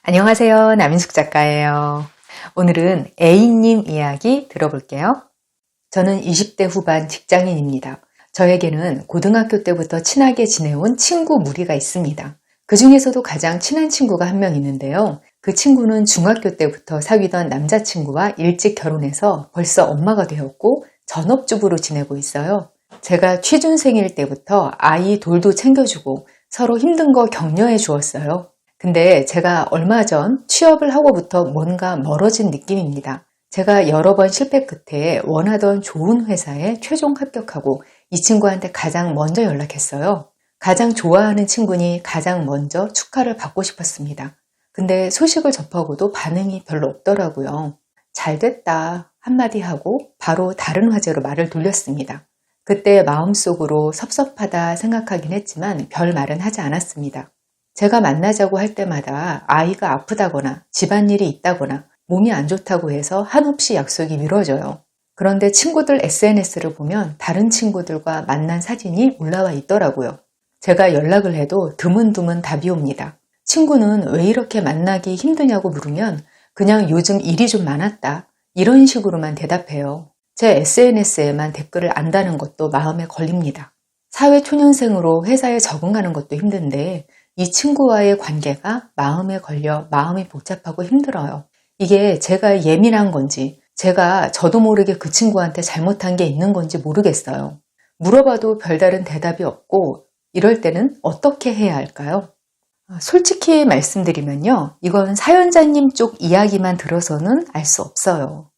안녕하세요. 남인숙 작가예요. 오늘은 A님 이야기 들어볼게요. 저는 20대 후반 직장인입니다. 저에게는 고등학교 때부터 친하게 지내온 친구 무리가 있습니다. 그 중에서도 가장 친한 친구가 한 명 있는데요. 그 친구는 중학교 때부터 사귀던 남자친구와 일찍 결혼해서 벌써 엄마가 되었고 전업주부로 지내고 있어요. 제가 취준생일 때부터 아이 돌도 챙겨주고 서로 힘든 거 격려해 주었어요. 근데 제가 얼마 전 취업을 하고부터 뭔가 멀어진 느낌입니다. 제가 여러 번 실패 끝에 원하던 좋은 회사에 최종 합격하고 이 친구한테 가장 먼저 연락했어요. 가장 좋아하는 친구니 가장 먼저 축하를 받고 싶었습니다. 근데 소식을 접하고도 반응이 별로 없더라고요. 잘 됐다 한마디 하고 바로 다른 화제로 말을 돌렸습니다. 그때 마음속으로 섭섭하다 생각하긴 했지만 별 말은 하지 않았습니다. 제가 만나자고 할 때마다 아이가 아프다거나 집안일이 있다거나 몸이 안 좋다고 해서 한없이 약속이 미뤄져요. 그런데 친구들 SNS를 보면 다른 친구들과 만난 사진이 올라와 있더라고요. 제가 연락을 해도 드문드문 답이 옵니다. 친구는 왜 이렇게 만나기 힘드냐고 물으면 그냥 요즘 일이 좀 많았다 이런 식으로만 대답해요. 제 SNS에만 댓글을 안다는 것도 마음에 걸립니다. 사회초년생으로 회사에 적응하는 것도 힘든데 이 친구와의 관계가 마음에 걸려 마음이 복잡하고 힘들어요. 이게 제가 예민한 건지 제가 저도 모르게 그 친구한테 잘못한 게 있는 건지 모르겠어요. 물어봐도 별다른 대답이 없고 이럴 때는 어떻게 해야 할까요? 솔직히 말씀드리면요. 이건 사연자님 쪽 이야기만 들어서는 알 수 없어요.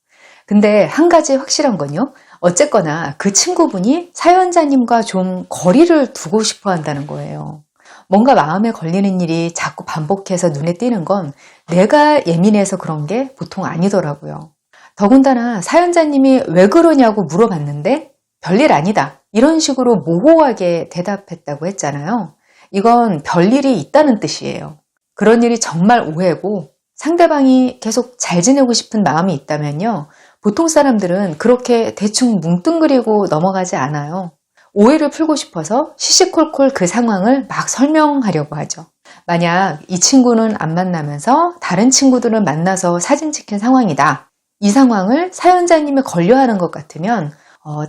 근데 한 가지 확실한 건요. 어쨌거나 그 친구분이 사연자님과 좀 거리를 두고 싶어 한다는 거예요. 뭔가 마음에 걸리는 일이 자꾸 반복해서 눈에 띄는 건 내가 예민해서 그런 게 보통 아니더라고요. 더군다나 사연자님이 왜 그러냐고 물어봤는데 별일 아니다. 이런 식으로 모호하게 대답했다고 했잖아요. 이건 별일이 있다는 뜻이에요. 그런 일이 정말 오해고 상대방이 계속 잘 지내고 싶은 마음이 있다면요. 보통 사람들은 그렇게 대충 뭉뚱그리고 넘어가지 않아요. 오해를 풀고 싶어서 시시콜콜 그 상황을 막 설명하려고 하죠. 만약 이 친구는 안 만나면서 다른 친구들은 만나서 사진 찍힌 상황이다. 이 상황을 사연자님이 걸려하는 것 같으면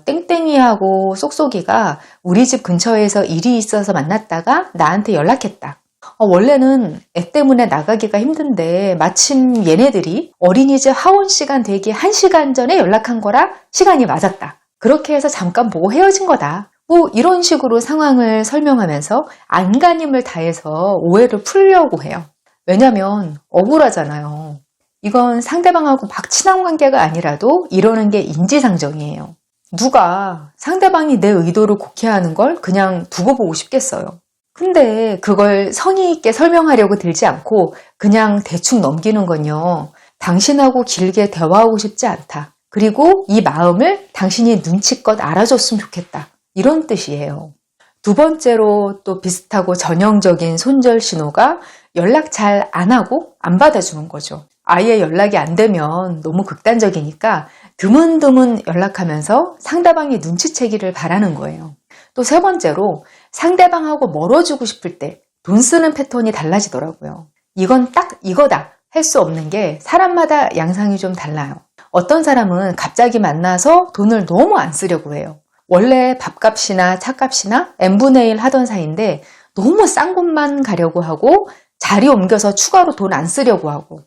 땡땡이하고 쏙쏙이가 우리 집 근처에서 일이 있어서 만났다가 나한테 연락했다. 원래는 애 때문에 나가기가 힘든데 마침 얘네들이 어린이집 하원 시간 되기 1시간 전에 연락한 거라 시간이 맞았다. 그렇게 해서 잠깐 보고 헤어진 거다. 뭐 이런 식으로 상황을 설명하면서 안간힘을 다해서 오해를 풀려고 해요. 왜냐면 억울하잖아요. 이건 상대방하고 막 친한 관계가 아니라도 이러는 게 인지상정이에요. 누가 상대방이 내 의도를 곡해하는 걸 그냥 두고 보고 싶겠어요. 근데 그걸 성의 있게 설명하려고 들지 않고 그냥 대충 넘기는 건요. 당신하고 길게 대화하고 싶지 않다. 그리고 이 마음을 당신이 눈치껏 알아줬으면 좋겠다. 이런 뜻이에요. 두 번째로 또 비슷하고 전형적인 손절 신호가 연락 잘 안 하고 안 받아주는 거죠. 아예 연락이 안 되면 너무 극단적이니까 드문드문 연락하면서 상대방이 눈치채기를 바라는 거예요. 또 세 번째로 상대방하고 멀어지고 싶을 때 돈 쓰는 패턴이 달라지더라고요. 이건 딱 이거다 할 수 없는 게 사람마다 양상이 좀 달라요. 어떤 사람은 갑자기 만나서 돈을 너무 안 쓰려고 해요. 원래 밥값이나 차값이나 n분의 1 하던 사이인데 너무 싼 곳만 가려고 하고 자리 옮겨서 추가로 돈 안 쓰려고 하고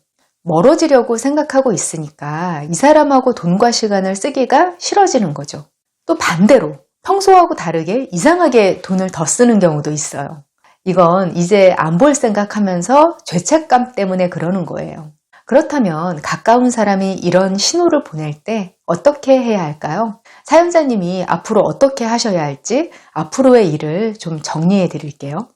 멀어지려고 생각하고 있으니까 이 사람하고 돈과 시간을 쓰기가 싫어지는 거죠. 또 반대로 평소하고 다르게 이상하게 돈을 더 쓰는 경우도 있어요. 이건 이제 안 볼 생각하면서 죄책감 때문에 그러는 거예요. 그렇다면 가까운 사람이 이런 신호를 보낼 때 어떻게 해야 할까요? 사연자님이 앞으로 어떻게 하셔야 할지 앞으로의 일을 좀 정리해 드릴게요.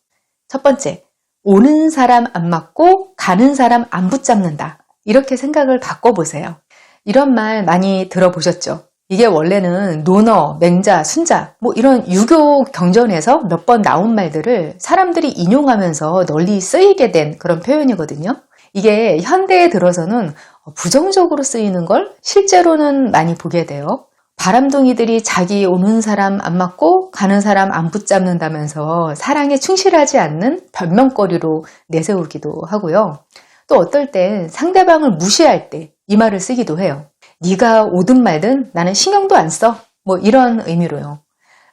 첫 번째, 오는 사람 안 맞고 가는 사람 안 붙잡는다. 이렇게 생각을 바꿔보세요. 이런 말 많이 들어보셨죠? 이게 원래는 논어, 맹자, 순자 뭐 이런 유교 경전에서 몇 번 나온 말들을 사람들이 인용하면서 널리 쓰이게 된 그런 표현이거든요. 이게 현대에 들어서는 부정적으로 쓰이는 걸 실제로는 많이 보게 돼요. 바람둥이들이 자기 오는 사람 안 맞고 가는 사람 안 붙잡는다면서 사랑에 충실하지 않는 변명거리로 내세우기도 하고요. 또 어떨 땐 상대방을 무시할 때 이 말을 쓰기도 해요. 네가 오든 말든 나는 신경도 안 써. 뭐 이런 의미로요.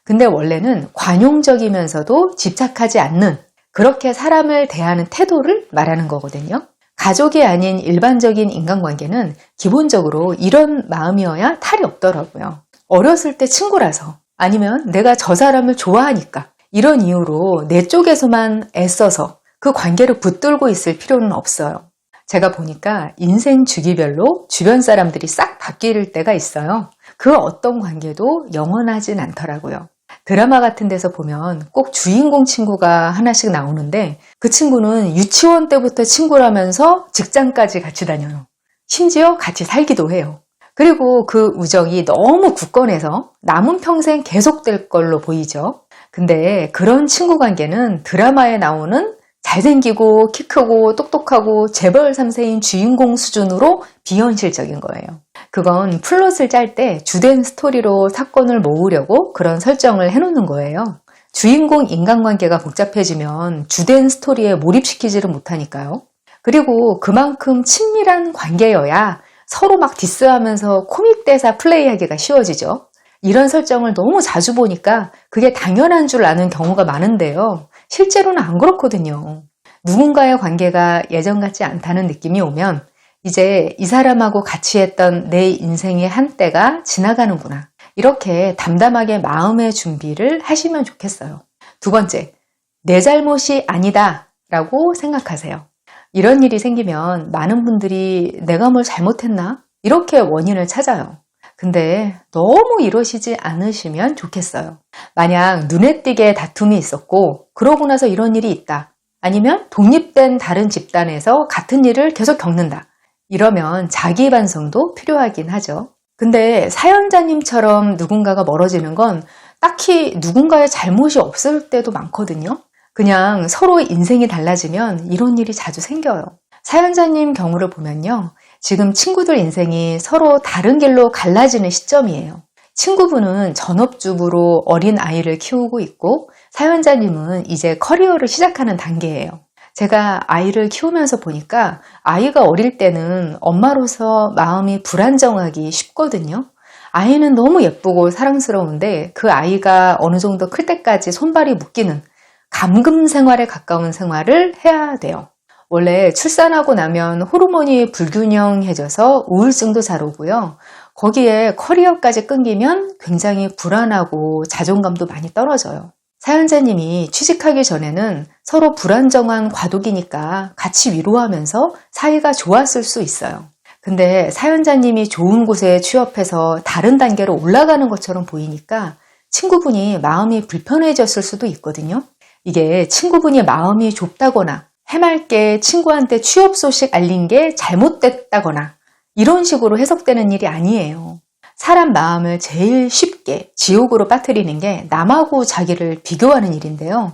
근데 원래는 관용적이면서도 집착하지 않는 그렇게 사람을 대하는 태도를 말하는 거거든요. 가족이 아닌 일반적인 인간관계는 기본적으로 이런 마음이어야 탈이 없더라고요. 어렸을 때 친구라서 아니면 내가 저 사람을 좋아하니까 이런 이유로 내 쪽에서만 애써서 그 관계를 붙들고 있을 필요는 없어요. 제가 보니까 인생 주기별로 주변 사람들이 싹 바뀔 때가 있어요. 그 어떤 관계도 영원하진 않더라고요. 드라마 같은 데서 보면 꼭 주인공 친구가 하나씩 나오는데 그 친구는 유치원 때부터 친구라면서 직장까지 같이 다녀요. 심지어 같이 살기도 해요. 그리고 그 우정이 너무 굳건해서 남은 평생 계속될 걸로 보이죠. 근데 그런 친구 관계는 드라마에 나오는 잘생기고 키 크고 똑똑하고 재벌 3세인 주인공 수준으로 비현실적인 거예요. 그건 플롯을 짤 때 주된 스토리로 사건을 모으려고 그런 설정을 해놓는 거예요. 주인공 인간관계가 복잡해지면 주된 스토리에 몰입시키지를 못하니까요. 그리고 그만큼 친밀한 관계여야 서로 막 디스하면서 코믹 대사 플레이하기가 쉬워지죠. 이런 설정을 너무 자주 보니까 그게 당연한 줄 아는 경우가 많은데요. 실제로는 안 그렇거든요. 누군가의 관계가 예전 같지 않다는 느낌이 오면 이제 이 사람하고 같이 했던 내 인생의 한때가 지나가는구나. 이렇게 담담하게 마음의 준비를 하시면 좋겠어요. 두 번째, 내 잘못이 아니다 라고 생각하세요. 이런 일이 생기면 많은 분들이 내가 뭘 잘못했나? 이렇게 원인을 찾아요. 근데 너무 이러시지 않으시면 좋겠어요. 만약 눈에 띄게 다툼이 있었고 그러고 나서 이런 일이 있다. 아니면 독립된 다른 집단에서 같은 일을 계속 겪는다. 이러면 자기 반성도 필요하긴 하죠. 근데 사연자님처럼 누군가가 멀어지는 건 딱히 누군가의 잘못이 없을 때도 많거든요. 그냥 서로 인생이 달라지면 이런 일이 자주 생겨요. 사연자님 경우를 보면요. 지금 친구들 인생이 서로 다른 길로 갈라지는 시점이에요. 친구분은 전업주부로 어린 아이를 키우고 있고 사연자님은 이제 커리어를 시작하는 단계예요. 제가 아이를 키우면서 보니까 아이가 어릴 때는 엄마로서 마음이 불안정하기 쉽거든요. 아이는 너무 예쁘고 사랑스러운데 그 아이가 어느 정도 클 때까지 손발이 묶이는 감금 생활에 가까운 생활을 해야 돼요. 원래 출산하고 나면 호르몬이 불균형해져서 우울증도 잘 오고요. 거기에 커리어까지 끊기면 굉장히 불안하고 자존감도 많이 떨어져요. 사연자님이 취직하기 전에는 서로 불안정한 과도기니까 같이 위로하면서 사이가 좋았을 수 있어요. 근데 사연자님이 좋은 곳에 취업해서 다른 단계로 올라가는 것처럼 보이니까 친구분이 마음이 불편해졌을 수도 있거든요. 이게 친구분이 마음이 좁다거나 해맑게 친구한테 취업 소식 알린 게 잘못됐다거나 이런 식으로 해석되는 일이 아니에요. 사람 마음을 제일 쉽게 지옥으로 빠뜨리는 게 남하고 자기를 비교하는 일인데요.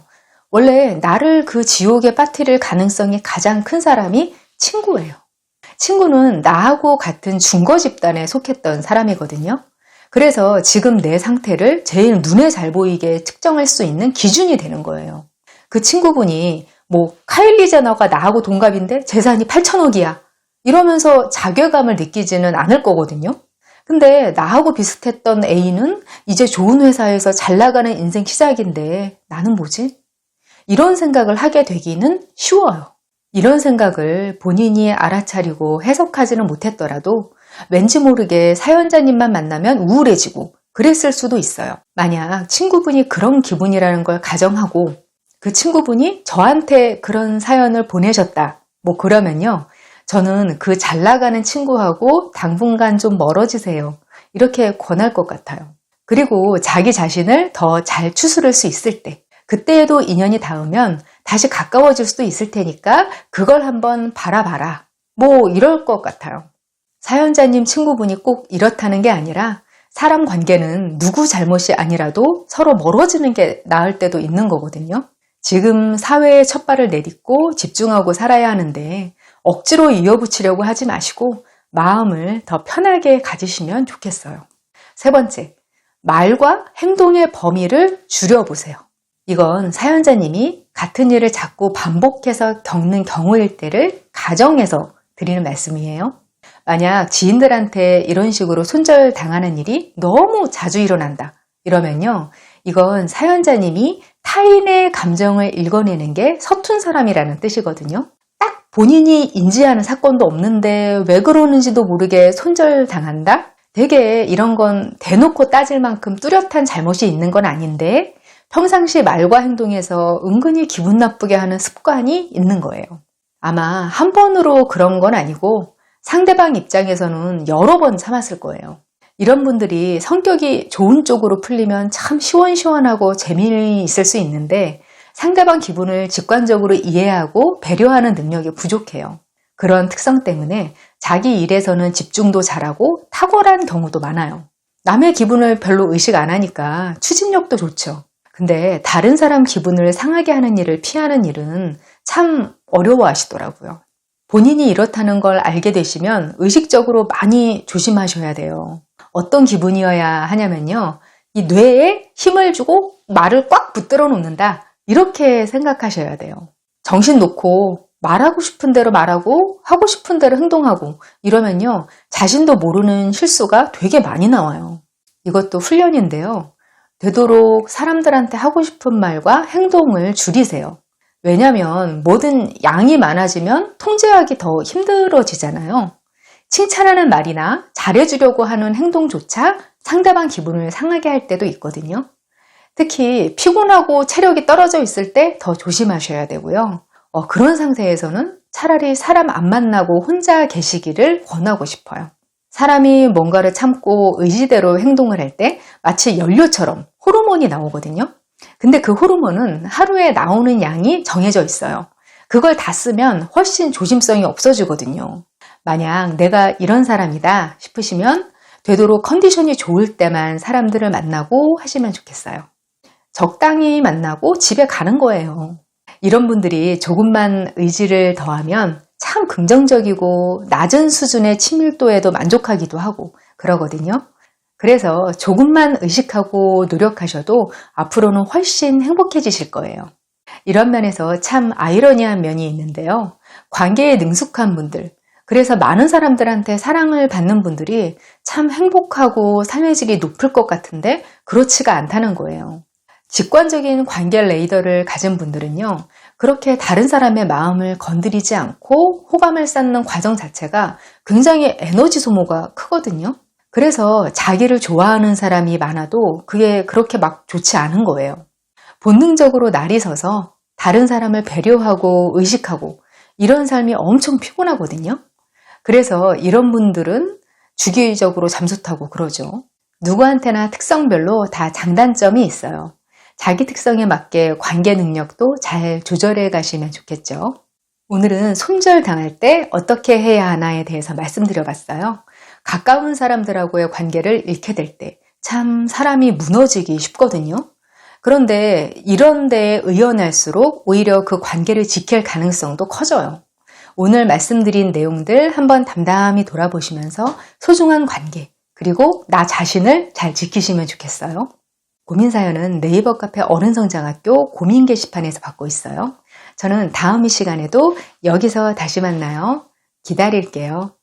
원래 나를 그 지옥에 빠뜨릴 가능성이 가장 큰 사람이 친구예요. 친구는 나하고 같은 중거 집단에 속했던 사람이거든요. 그래서 지금 내 상태를 제일 눈에 잘 보이게 측정할 수 있는 기준이 되는 거예요. 그 친구분이 카일리 제너가 나하고 동갑인데 재산이 8천억이야. 이러면서 자괴감을 느끼지는 않을 거거든요. 근데 나하고 비슷했던 A는 이제 좋은 회사에서 잘 나가는 인생 시작인데 나는 뭐지? 이런 생각을 하게 되기는 쉬워요. 이런 생각을 본인이 알아차리고 해석하지는 못했더라도 왠지 모르게 사연자님만 만나면 우울해지고 그랬을 수도 있어요. 만약 친구분이 그런 기분이라는 걸 가정하고 그 친구분이 저한테 그런 사연을 보내셨다. 그러면요. 저는 그 잘 나가는 친구하고 당분간 좀 멀어지세요. 이렇게 권할 것 같아요. 그리고 자기 자신을 더 잘 추스를 수 있을 때, 그때에도 인연이 닿으면 다시 가까워질 수도 있을 테니까 그걸 한번 바라봐라. 이럴 것 같아요. 사연자님 친구분이 꼭 이렇다는 게 아니라 사람 관계는 누구 잘못이 아니라도 서로 멀어지는 게 나을 때도 있는 거거든요. 지금 사회의 첫발을 내딛고 집중하고 살아야 하는데 억지로 이어붙이려고 하지 마시고 마음을 더 편하게 가지시면 좋겠어요. 세 번째, 말과 행동의 범위를 줄여보세요. 이건 사연자님이 같은 일을 자꾸 반복해서 겪는 경우일 때를 가정에서 드리는 말씀이에요. 만약 지인들한테 이런 식으로 손절당하는 일이 너무 자주 일어난다 이러면요, 이건 사연자님이 타인의 감정을 읽어내는 게 서툰 사람이라는 뜻이거든요. 딱 본인이 인지하는 사건도 없는데 왜 그러는지도 모르게 손절당한다? 되게 이런 건 대놓고 따질 만큼 뚜렷한 잘못이 있는 건 아닌데 평상시 말과 행동에서 은근히 기분 나쁘게 하는 습관이 있는 거예요. 아마 한 번으로 그런 건 아니고 상대방 입장에서는 여러 번 참았을 거예요. 이런 분들이 성격이 좋은 쪽으로 풀리면 참 시원시원하고 재미있을 수 있는데 상대방 기분을 직관적으로 이해하고 배려하는 능력이 부족해요. 그런 특성 때문에 자기 일에서는 집중도 잘하고 탁월한 경우도 많아요. 남의 기분을 별로 의식 안 하니까 추진력도 좋죠. 근데 다른 사람 기분을 상하게 하는 일을 피하는 일은 참 어려워하시더라고요. 본인이 이렇다는 걸 알게 되시면 의식적으로 많이 조심하셔야 돼요. 어떤 기분이어야 하냐면요, 이 뇌에 힘을 주고 말을 꽉 붙들어 놓는다 이렇게 생각하셔야 돼요. 정신 놓고 말하고 싶은 대로 말하고 하고 싶은 대로 행동하고 이러면요, 자신도 모르는 실수가 되게 많이 나와요. 이것도 훈련인데요, 되도록 사람들한테 하고 싶은 말과 행동을 줄이세요. 왜냐하면 뭐든 양이 많아지면 통제하기 더 힘들어지잖아요. 칭찬하는 말이나 잘해주려고 하는 행동조차 상대방 기분을 상하게 할 때도 있거든요. 특히 피곤하고 체력이 떨어져 있을 때 더 조심하셔야 되고요. 그런 상태에서는 차라리 사람 안 만나고 혼자 계시기를 권하고 싶어요. 사람이 뭔가를 참고 의지대로 행동을 할 때 마치 연료처럼 호르몬이 나오거든요. 근데 그 호르몬은 하루에 나오는 양이 정해져 있어요. 그걸 다 쓰면 훨씬 조심성이 없어지거든요. 만약 내가 이런 사람이다 싶으시면 되도록 컨디션이 좋을 때만 사람들을 만나고 하시면 좋겠어요. 적당히 만나고 집에 가는 거예요. 이런 분들이 조금만 의지를 더하면 참 긍정적이고 낮은 수준의 친밀도에도 만족하기도 하고 그러거든요. 그래서 조금만 의식하고 노력하셔도 앞으로는 훨씬 행복해지실 거예요. 이런 면에서 참 아이러니한 면이 있는데요. 관계에 능숙한 분들, 그래서 많은 사람들한테 사랑을 받는 분들이 참 행복하고 삶의 질이 높을 것 같은데 그렇지가 않다는 거예요. 직관적인 관계 레이더를 가진 분들은요, 그렇게 다른 사람의 마음을 건드리지 않고 호감을 쌓는 과정 자체가 굉장히 에너지 소모가 크거든요. 그래서 자기를 좋아하는 사람이 많아도 그게 그렇게 막 좋지 않은 거예요. 본능적으로 날이 서서 다른 사람을 배려하고 의식하고 이런 삶이 엄청 피곤하거든요. 그래서 이런 분들은 주기적으로 잠수 타고 그러죠. 누구한테나 특성별로 다 장단점이 있어요. 자기 특성에 맞게 관계 능력도 잘 조절해 가시면 좋겠죠. 오늘은 손절당할 때 어떻게 해야 하나에 대해서 말씀드려봤어요. 가까운 사람들하고의 관계를 잃게 될 때 참 사람이 무너지기 쉽거든요. 그런데 이런 데에 의연할수록 오히려 그 관계를 지킬 가능성도 커져요. 오늘 말씀드린 내용들 한번 담담히 돌아보시면서 소중한 관계, 그리고 나 자신을 잘 지키시면 좋겠어요. 고민사연은 네이버 카페 어른성장학교 고민 게시판에서 받고 있어요. 저는 다음 이 시간에도 여기서 다시 만나요. 기다릴게요.